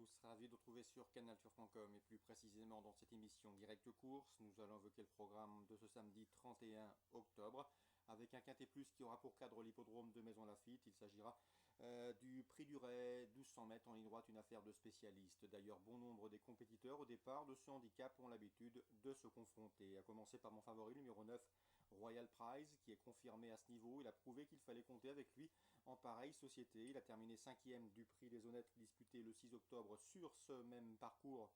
tous, ravi de vous retrouver sur canalturf.com et plus précisément dans cette émission Direct Course. Nous allons évoquer le programme de ce samedi 31 octobre avec un quintet plus qui aura pour cadre l'hippodrome de Maison Lafitte. Il s'agira du Prix du Ray, 1200 mètres en ligne droite, une affaire de spécialistes. D'ailleurs, bon nombre des compétiteurs au départ de ce handicap ont l'habitude de se confronter. À commencer par mon favori, numéro 9, Royal Prize, qui est confirmé à ce niveau. Il a prouvé qu'il fallait compter avec lui en pareille société. Il a terminé 5e du Prix des Honnêtes disputé le 6 octobre sur ce même parcours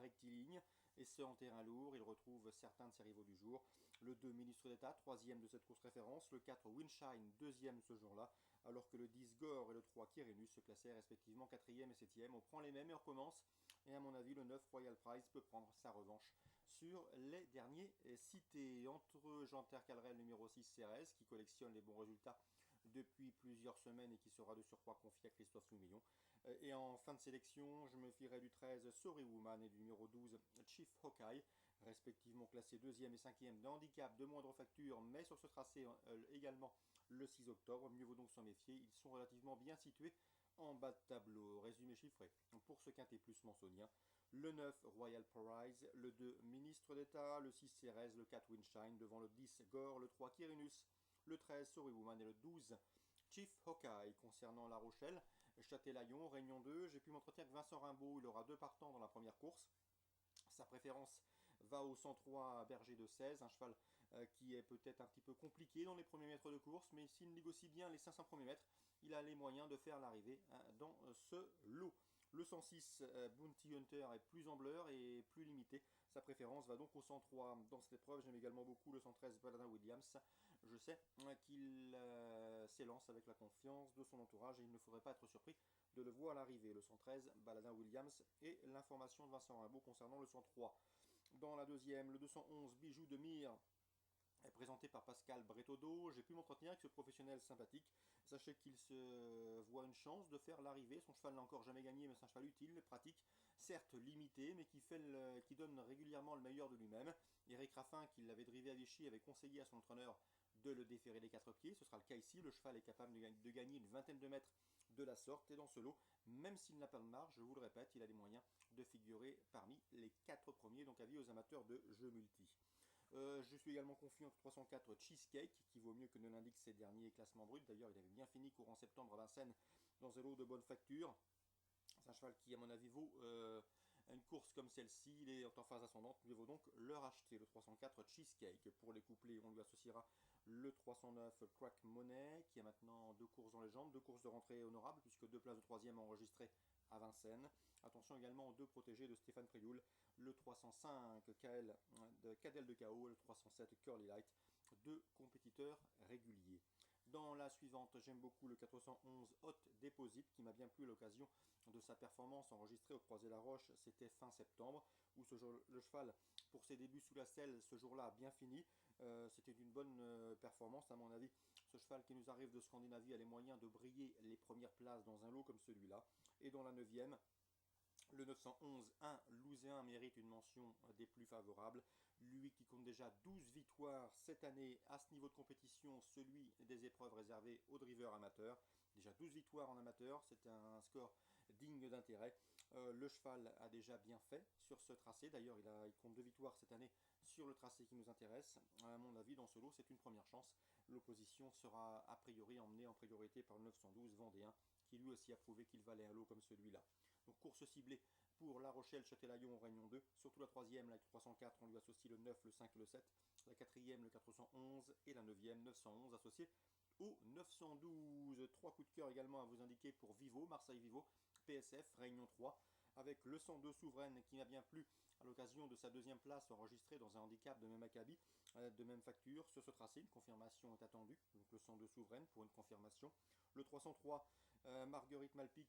rectiligne, et ce en terrain lourd. Il retrouve certains de ses rivaux du jour. Le 2, Ministre d'État, 3e de cette course référence. Le 4, Windshine, 2e ce jour-là, alors que le 10, Gore et le 3, Quirinus se classaient respectivement 4e et 7e. On prend les mêmes et on recommence. Et à mon avis, le 9, Royal Prize, peut prendre sa revanche sur les derniers cités. Entre Jean-Terre-Calrel, numéro 6, Cérès, qui collectionne les bons résultats depuis plusieurs semaines et qui sera de surcroît confié à Christophe Soumillon. Et en fin de sélection, je me fierai du 13, Sorry Woman, et du numéro 12, Chief Hawkeye, respectivement classés 2e et 5e de handicap de moindre facture, mais sur ce tracé également le 6 octobre. Mieux vaut donc s'en méfier, ils sont relativement bien situés en bas de tableau. Résumé chiffré pour ce quintet plus mansonien: le 9, Royal Prize, le 2, Ministre d'État, le 6, Cérès, le 4, Windshine, devant le 10, Gore, le 3, Quirinus, le 13, Sorry Woman et le 12, Chief Hawkeye. Concernant La Rochelle, Châtelaillon, Réunion 2, j'ai pu m'entretenir avec Vincent Rimbaud. Il aura 2 partants dans la première course. Sa préférence va au 103 Berger de 16, un cheval qui est peut-être un petit peu compliqué dans les premiers mètres de course, mais s'il négocie bien les 500 premiers mètres, il a les moyens de faire l'arrivée dans ce lot. Le 106, Bounty Hunter, est plus en bleur et plus limité. Sa préférence va donc au 103 dans cette épreuve. J'aime également beaucoup le 113, Paladin Williams. Je sais qu'il s'élance avec la confiance de son entourage et il ne faudrait pas être surpris de le voir à l'arrivée. Le 113, Baladin Williams, et l'information de Vincent Rimbaud concernant le 103. Dans la deuxième, le 211, Bijou de Mire, est présenté par Pascal Bretaudeau. J'ai pu m'entretenir avec ce professionnel sympathique. Sachez qu'il se voit une chance de faire l'arrivée. Son cheval n'a encore jamais gagné, mais c'est un cheval utile, pratique, certes limité, mais qui donne régulièrement le meilleur de lui-même. Eric Raffin, qui l'avait drivé à Vichy, avait conseillé à son entraîneur de le déférer des 4 pieds. Ce sera le cas ici. Le cheval est capable de gagner une vingtaine de mètres de la sorte. Et dans ce lot, même s'il n'a pas de marge, je vous le répète, il a les moyens de figurer parmi les 4 premiers. Donc avis aux amateurs de jeux multi. Je suis également confiant entre 304 Cheesecake, qui vaut mieux que ne l'indiquent ses derniers classements bruts. D'ailleurs, il avait bien fini courant septembre à Vincennes dans un lot de bonne facture. C'est un cheval qui, à mon avis, vaut une course comme celle-ci. Il est en phase ascendante. Mieux vaut donc le racheter, le 304 Cheesecake. Pour les couplets, on lui associera le 309 Crack Money, qui a maintenant 2 courses dans les jambes, 2 courses de rentrée honorables, puisque 2 places de 3e enregistrées à Vincennes. Attention également aux 2 protégés de Stéphane Prioul, le 305 KL de Cadel de KO et le 307 Curly Light, 2 compétiteurs réguliers. Dans la suivante, j'aime beaucoup le 411 Hot Deposit, qui m'a bien plu à l'occasion de sa performance enregistrée au Croisé-la-Roche. C'était fin septembre, où le cheval, pour ses débuts sous la selle, ce jour-là a bien fini. C'était une bonne performance à mon avis. Ce cheval qui nous arrive de Scandinavie a les moyens de briller les premières places dans un lot comme celui-là. Et dans la 9e, le 911, 1 Louséen, mérite une mention des plus favorables. Lui qui compte déjà 12 victoires cette année à ce niveau de compétition, celui des épreuves réservées aux drivers amateurs. Déjà 12 victoires en amateur, c'est un score digne d'intérêt. Le cheval a déjà bien fait sur ce tracé. D'ailleurs, il compte 2 victoires cette année sur le tracé qui nous intéresse. À mon avis, dans ce lot, c'est une première chance. L'opposition sera a priori emmenée en priorité par le 912 Vendéen, qui lui aussi a prouvé qu'il valait un lot comme celui-là. Donc course ciblée pour La Rochelle, Châtelaillon, Réunion 2. Surtout la 3e, la 304, on lui associe le 9, le 5 et le 7. La 4e, le 411 et la 9e, 911 associé au 912. 3 coups de cœur également à vous indiquer pour Vivo, Marseille Vivo, PSF, Réunion 3. Avec le 102 Souveraine qui m'a bien plu à l'occasion de sa 2e place enregistrée dans un handicap de même acabit, de même facture sur ce tracé. Une confirmation est attendue, donc le 102 Souveraine pour une confirmation. Le 303 Marguerite Malpic,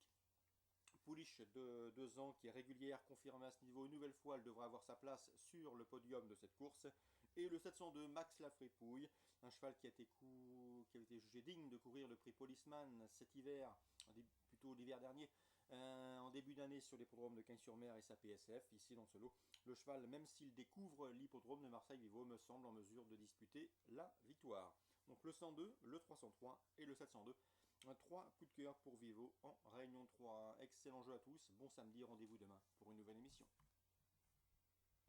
Pouliche de 2 ans qui est régulière, confirmée à ce niveau. Une nouvelle fois, elle devra avoir sa place sur le podium de cette course. Et le 702, Max Lafrépouille, un cheval qui a été jugé digne de courir le prix Policeman cet hiver, plutôt l'hiver dernier, en début d'année sur l'hippodrome de Cagnes-sur-Mer et sa PSF. Ici dans ce lot, le cheval, même s'il découvre l'hippodrome de Marseille-Vivo, me semble en mesure de disputer la victoire. Donc le 102, le 303 et le 702 3 coups de cœur pour Vivo en Réunion 3. Excellent jeu à tous, bon samedi, rendez-vous demain pour une nouvelle émission.